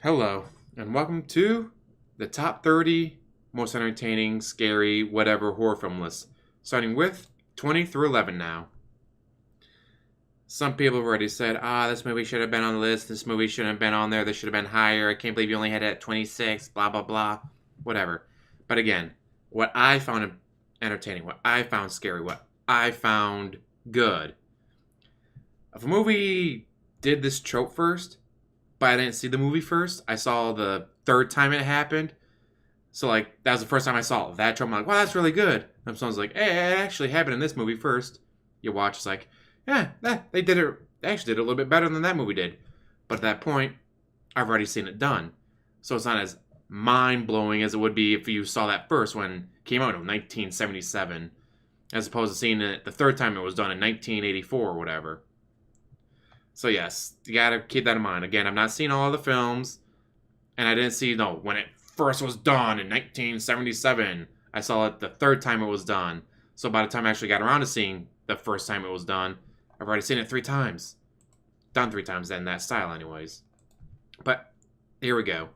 Hello, and welcome to the top 30 most entertaining, scary, whatever horror film list, starting with 20 through 11 now. Some people have already said, this movie should have been on the list, this movie shouldn't have been on there, this should have been higher, I can't believe you only had it at 26, blah, blah, blah, whatever. But again, what I found entertaining, what I found scary, what I found good. If a movie did this trope first, but I didn't see the movie first. I saw the third time it happened. So, like, that was the first time I saw that trope. I'm like, wow, that's really good. And someone's like, hey, it actually happened in this movie first. You watch, it's like, yeah, they did it. They actually did it a little bit better than that movie did. But at that point, I've already seen it done. So it's not as mind-blowing as it would be if you saw that first when it came out in 1977. As opposed to seeing it the third time it was done in 1984 or whatever. So yes, you gotta keep that in mind. Again, I've not seen all of the films, and I didn't see when it first was done in 1977. I saw it the third time it was done. So by the time I actually got around to seeing the first time it was done, I've already seen it 3 times. Done 3 times in that style, anyways. But here we go.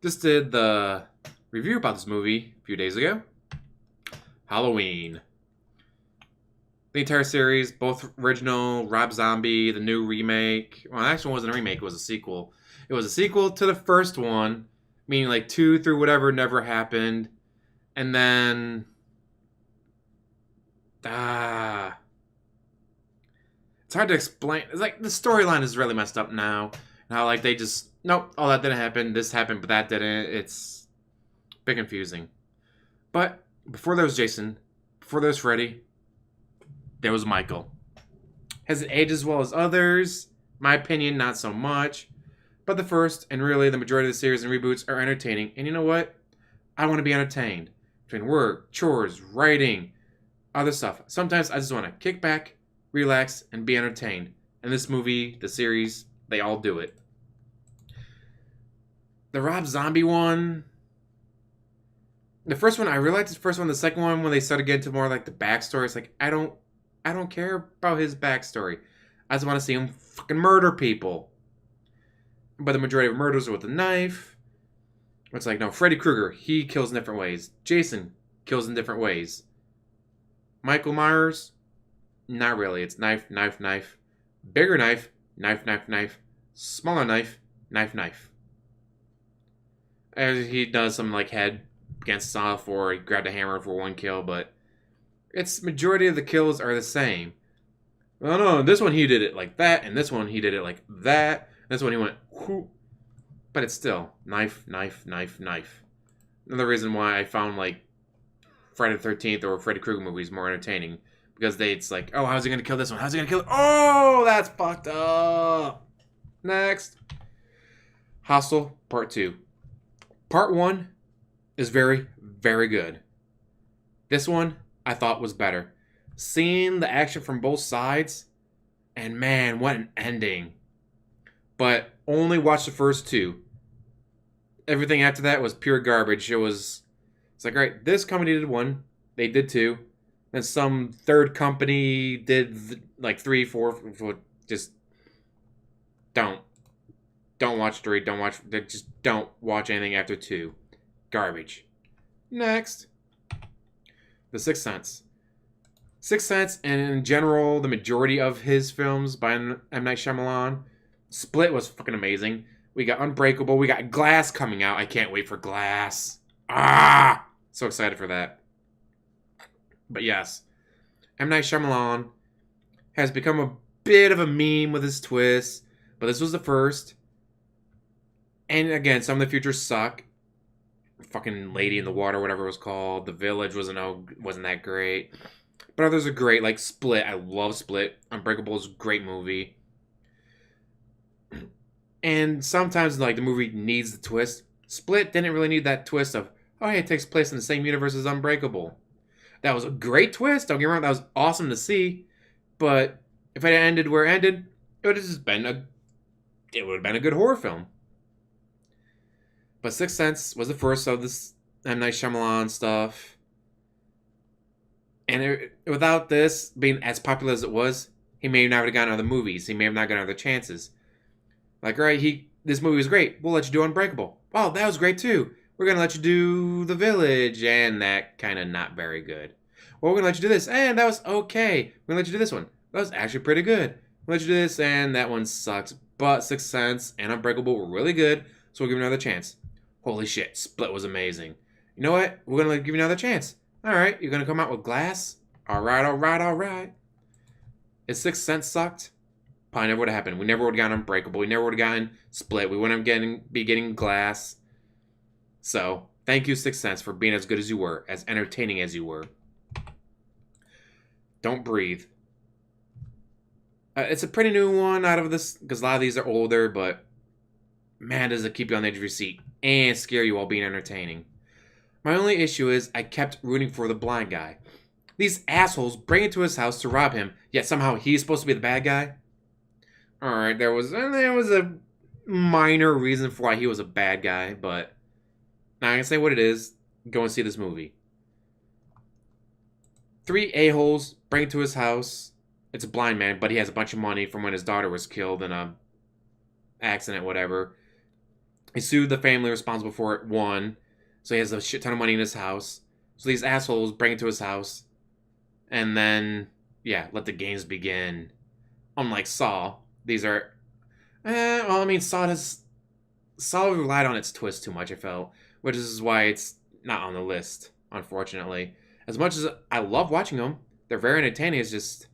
Just did the review about this movie a few days ago. Halloween. The entire series, both original, Rob Zombie, the new remake. Well, it actually wasn't a remake, it was a sequel. It was a sequel to the first one, meaning like 2 through whatever never happened. And then... it's hard to explain. It's like the storyline is really messed up now. And how like they just... Nope, all that didn't happen. This happened, but that didn't. It's a bit confusing. But before there was Jason, before there was Freddy, there was Michael. Has it aged as well as others? My opinion, not so much. But the first, and really the majority of the series and reboots, are entertaining. And you know what? I want to be entertained. Between work, chores, writing, other stuff. Sometimes I just want to kick back, relax, and be entertained. And this movie, the series, they all do it. The Rob Zombie one... The first one, I really liked the first one. The second one, when they started getting to more like the backstory, it's like, I don't care about his backstory. I just want to see him fucking murder people. But the majority of murders are with a knife. It's like, no, Freddy Krueger, he kills in different ways. Jason kills in different ways. Michael Myers, not really. It's knife, knife, knife. Bigger knife, knife, knife, knife. Smaller knife, knife, knife. And he does some like head against stuff, or he grabbed a hammer for one kill, but it's majority of the kills are the same. Well, no, this one he did it like that, and this one he did it like that. This one he went, whoop. But it's still knife, knife, knife, knife. Another reason why I found like Friday the 13th or Freddy Krueger movies more entertaining, because it's like, oh, how's he gonna kill this one? How's he gonna kill it? Oh, that's fucked up. Next, Hostel Part 2. Part 1 is very, very good. This one I thought was better. Seeing the action from both sides, and man, what an ending. But only watch the first 2. Everything after that was pure garbage. It's like, all right, this company did 1, they did 2, then some third company did like 3, 4, just don't watch 3, just don't watch anything after 2. Garbage. Next, The Sixth Sense. Sixth Sense, and in general, the majority of his films by M. Night Shyamalan. Split was fucking amazing. We got Unbreakable. We got Glass coming out. I can't wait for Glass. So excited for that. But yes, M. Night Shyamalan has become a bit of a meme with his twists, but this was the first. And again, some of the futures suck. Fucking Lady in the Water, whatever it was called. The Village wasn't that great. But others are great, like Split. I love Split. Unbreakable is a great movie. And sometimes, like, the movie needs the twist. Split didn't really need that twist of, oh, hey, it takes place in the same universe as Unbreakable. That was a great twist. Don't get me wrong, that was awesome to see. But if it had ended where it ended, it would have been a good horror film. But Sixth Sense was the first of this M. Night Shyamalan stuff. And without this being as popular as it was, he may not have gotten other movies. He may have not gotten other chances. Like, right, he This movie was great. We'll let you do Unbreakable. Oh, that was great too. We're gonna let you do The Village, and that kind of not very good. Well, we're gonna let you do this, and that was okay. We're gonna let you do this one. That was actually pretty good. We'll let you do this, and that one sucks. But Sixth Sense and Unbreakable were really good, so we'll give it another chance. Holy shit, Split was amazing. You know what? We're gonna give you another chance. All right, you're gonna come out with Glass. All right, all right, all right. If Sixth Sense sucked, probably never would have happened. We never would have gotten Unbreakable. We never would have gotten Split. We wouldn't be getting Glass. So, thank you, Sixth Sense, for being as good as you were, as entertaining as you were. Don't Breathe. It's a pretty new one out of this, because a lot of these are older, but man, does it keep you on the edge of your seat and scare you while being entertaining. My only issue is I kept rooting for the blind guy. These assholes bring it to his house to rob him, yet somehow he's supposed to be the bad guy. Alright, there was a minor reason for why he was a bad guy, but now I can say what it is. Go and see this movie. 3 a-holes bring it to his house. It's a blind man, but he has a bunch of money from when his daughter was killed in a accident, whatever. He sued the family responsible for it, won. So he has a shit ton of money in his house. So these assholes bring it to his house. And then, yeah, let the games begin. Unlike Saw, these are... Saw relied on its twist too much, I felt. Which is why it's not on the list, unfortunately. As much as I love watching them, they're very entertaining. It's just...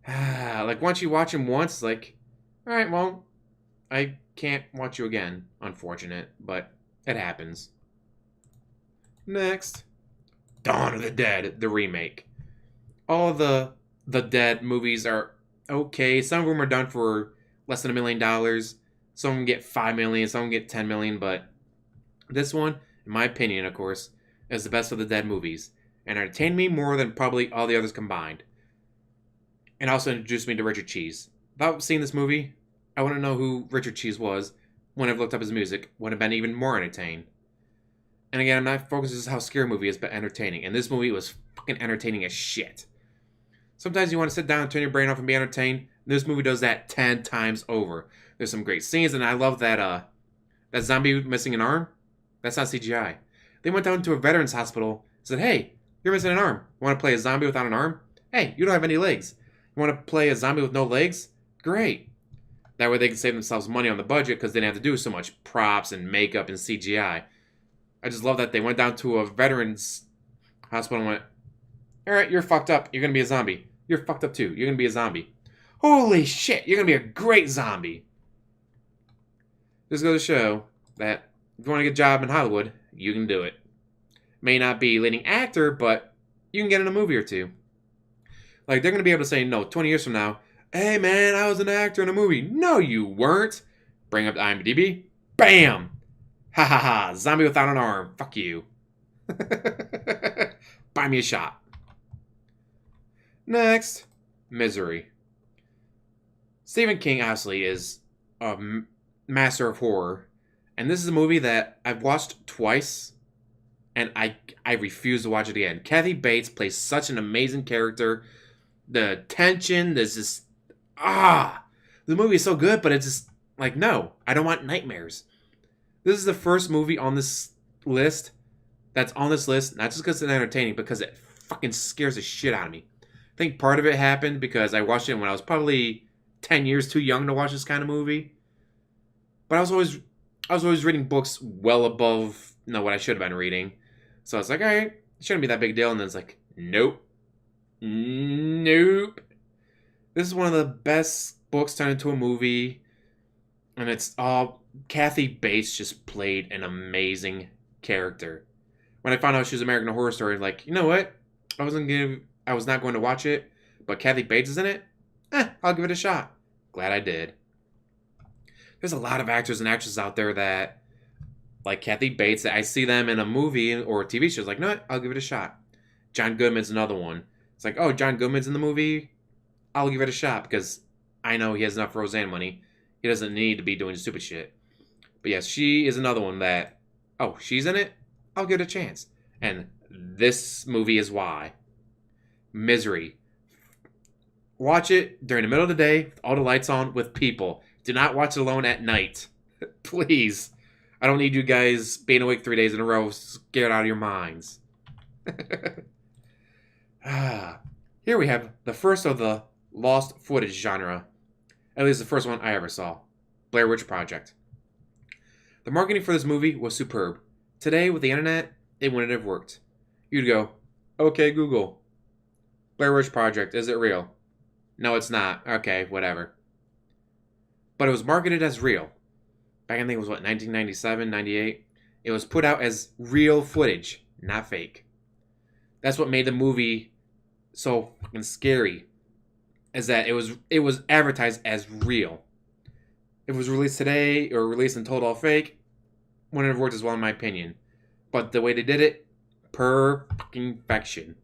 like, once you watch them once, like... Alright, well, I can't watch you again. Unfortunate, but it happens. Next. Dawn of the Dead, the remake. All the Dead movies are okay. Some of them are done for less than $1 million. Some of them get $5 million, some of them get $10 million, but this one, in my opinion, of course, is the best of the Dead movies, and entertained me more than probably all the others combined. And also introduced me to Richard Cheese. Without seeing this movie, I wouldn't know who Richard Cheese was. Wouldn't have looked up his music. Would have been even more entertained. And again, I'm not focused on how scary a movie is, but entertaining. And this movie was fucking entertaining as shit. Sometimes you want to sit down and turn your brain off and be entertained. This movie does that 10 times over. There's some great scenes, and I love that that zombie missing an arm. That's not CGI. They went down to a veterans hospital and said, hey, you're missing an arm. You want to play a zombie without an arm? Hey, you don't have any legs. You want to play a zombie with no legs? Great. That way they can save themselves money on the budget because they didn't have to do so much props and makeup and CGI. I just love that they went down to a veterans hospital and went, all right, you're fucked up. You're going to be a zombie. You're fucked up too. You're going to be a zombie. Holy shit, you're going to be a great zombie. Just goes to show that if you want to get a job in Hollywood, you can do it. May not be leading actor, but you can get in a movie or two. Like, they're going to be able to say, no, 20 years from now, hey man, I was an actor in a movie. No, you weren't. Bring up the IMDb. Bam! Ha ha ha, zombie without an arm. Fuck you. Buy me a shot. Next, Misery. Stephen King, obviously, is a master of horror. And this is a movie that I've watched twice, and I refuse to watch it again. Kathy Bates plays such an amazing character. The tension, there's just... The movie is so good, but it's just... Like, no, I don't want nightmares. This is the first movie on this list that's on this list, not just because it's entertaining, because it fucking scares the shit out of me. I think part of it happened because I watched it when I was probably 10 years too young to watch this kind of movie. But I was always reading books well above what I should have been reading. So I was like, all right, it shouldn't be that big deal. And then it's like, nope. Nope. This is one of the best books turned into a movie. And it's all... Kathy Bates just played an amazing character. When I found out she was American Horror Story, like, you know what? I was not going to watch it, but Kathy Bates is in it? I'll give it a shot. Glad I did. There's a lot of actors and actresses out there that, like Kathy Bates, that I see them in a movie or a TV show, like, no, I'll give it a shot. John Goodman's another one. It's like, oh, John Goodman's in the movie? I'll give it a shot because I know he has enough Roseanne money. He doesn't need to be doing stupid shit. But yes, she is another one that, oh, she's in it? I'll give it a chance. And this movie is why. Misery. Watch it during the middle of the day, with all the lights on, with people. It's Do not watch it alone at night. Please. I don't need you guys being awake 3 days in a row, scared out of your minds. Here we have the first of the lost footage genre. At least the first one I ever saw. Blair Witch Project. The marketing for this movie was superb. Today, with the internet, it wouldn't have worked. You'd go, okay, Google. Blair Witch Project, is it real? No, it's not. Okay, whatever. But it was marketed as real. Back in, I think it was, 1997, 98? It was put out as real footage, not fake. That's what made the movie so fucking scary. Is that it was advertised as real. If it was released today or released and told all fake, wouldn't have worked as well in my opinion. But the way they did it, perfection.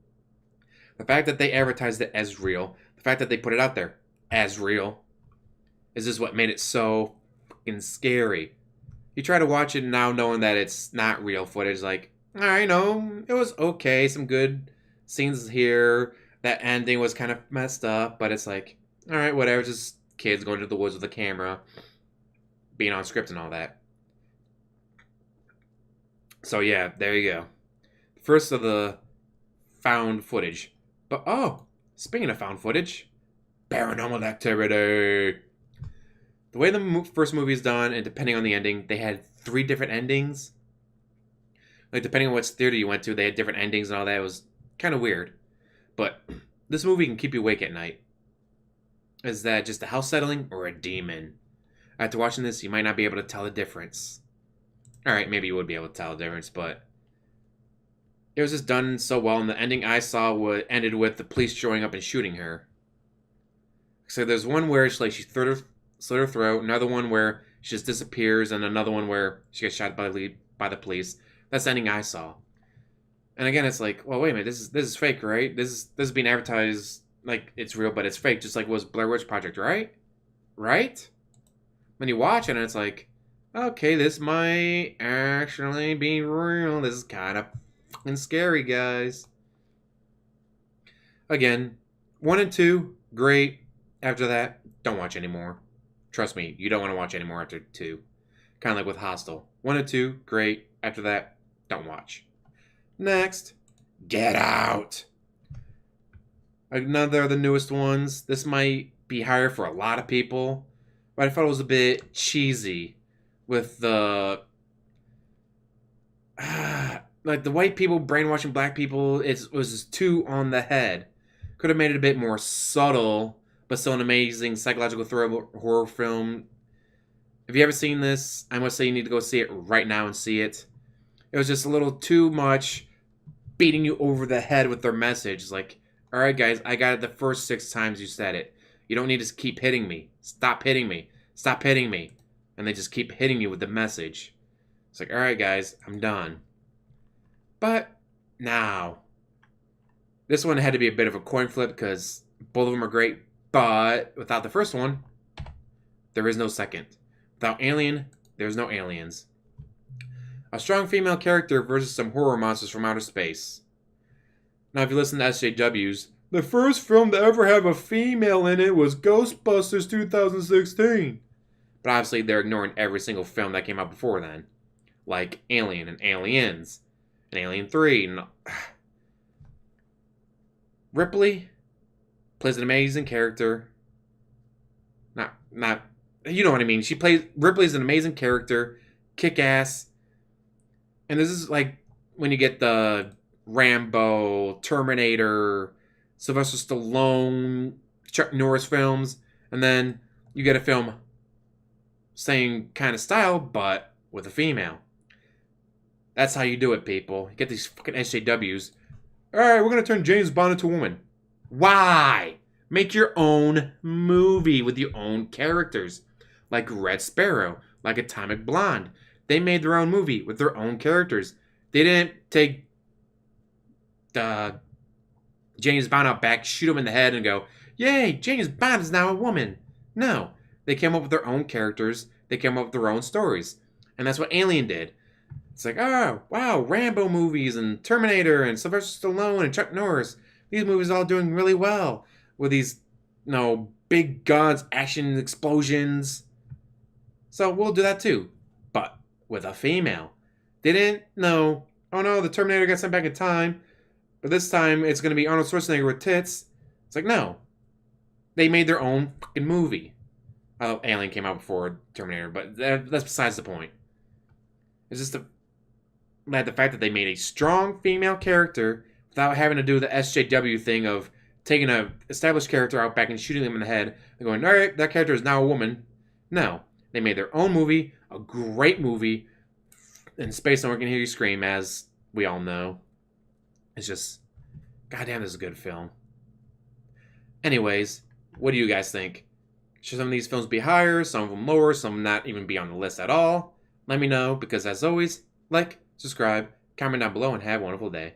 The fact that they advertised it as real, the fact that they put it out there as real, is just what made it so fucking scary. You try to watch it now knowing that it's not real footage, like, I know, it was okay, some good scenes here. That ending was kind of messed up, but it's like, alright, whatever, just kids going to the woods with a camera, being on script and all that. So yeah, there you go. First of the found footage. But speaking of found footage, Paranormal Activity. The way the first movie is done, and depending on the ending, they had 3 different endings. Like, depending on which theater you went to, they had different endings and all that. It was kind of weird. But this movie can keep you awake at night. Is that just a house settling or a demon? After watching this, you might not be able to tell the difference. Alright, maybe you would be able to tell the difference, but it was just done so well, and the ending I saw ended with the police showing up and shooting her. So there's one where she slit her throat, another one where she just disappears, and another one where she gets shot by the police. That's the ending I saw. And again, it's like, well, wait a minute, this is fake, right? This is being advertised like it's real, but it's fake, just like was Blair Witch Project, right? Right? When you watch it, and it's like, okay, this might actually be real. This is kind of fucking scary, guys. Again, 1 and 2, great. After that, don't watch anymore. Trust me, you don't want to watch anymore after 2. Kind of like with Hostel. 1 and 2, great. After that, don't watch. Next, Get Out. Another of the newest ones. This might be higher for a lot of people, but I thought it was a bit cheesy with the like the white people brainwashing black people. It was just too on the head. Could have made it a bit more subtle, but still an amazing psychological thriller horror film. Have you ever seen this? I must say you need to go see it right now and see it. It was just a little too much beating you over the head with their message. It's like, alright guys, I got it the first 6 times you said it. You don't need to keep hitting me. Stop hitting me. Stop hitting me. And they just keep hitting you with the message. It's like, alright guys, I'm done. But, now, this one had to be a bit of a coin flip because both of them are great. But, without the first one, there is no second. Without Alien, there's no aliens. A strong female character versus some horror monsters from outer space. Now, if you listen to SJWs, the first film to ever have a female in it was Ghostbusters 2016. But obviously, they're ignoring every single film that came out before then. Like Alien and Aliens and Alien 3. And Ripley plays an amazing character. Not, you know what I mean. Ripley's an amazing character. Kick-ass. And this is like when you get the Rambo, Terminator, Sylvester Stallone, Chuck Norris films, and then you get a film same kind of style, but with a female. That's how you do it, people. You get these fucking SJWs. Alright, we're going to turn James Bond into a woman. Why? Make your own movie with your own characters. Like Red Sparrow, like Atomic Blonde. They made their own movie with their own characters. They didn't take James Bond out back, shoot him in the head, and go, yay, James Bond is now a woman. No. They came up with their own characters. They came up with their own stories. And that's what Alien did. It's like, oh, wow, Rambo movies and Terminator and Sylvester Stallone and Chuck Norris. These movies are all doing really well. With these, big guns, action, explosions. So we'll do that too, but with a female. They didn't know, oh no, the Terminator got sent back in time, but this time it's going to be Arnold Schwarzenegger with tits. It's like, no. They made their own fucking movie. Alien came out before Terminator, but that's besides the point. It's just the fact that they made a strong female character without having to do the SJW thing of taking an established character out back and shooting them in the head and going, all right, that character is now a woman. No. They made their own movie, a great movie, and Space No One Can Hear You Scream, as we all know. It's just, goddamn, this is a good film. Anyways, what do you guys think? Should some of these films be higher, some of them lower, some not even be on the list at all? Let me know, because as always, like, subscribe, comment down below, and have a wonderful day.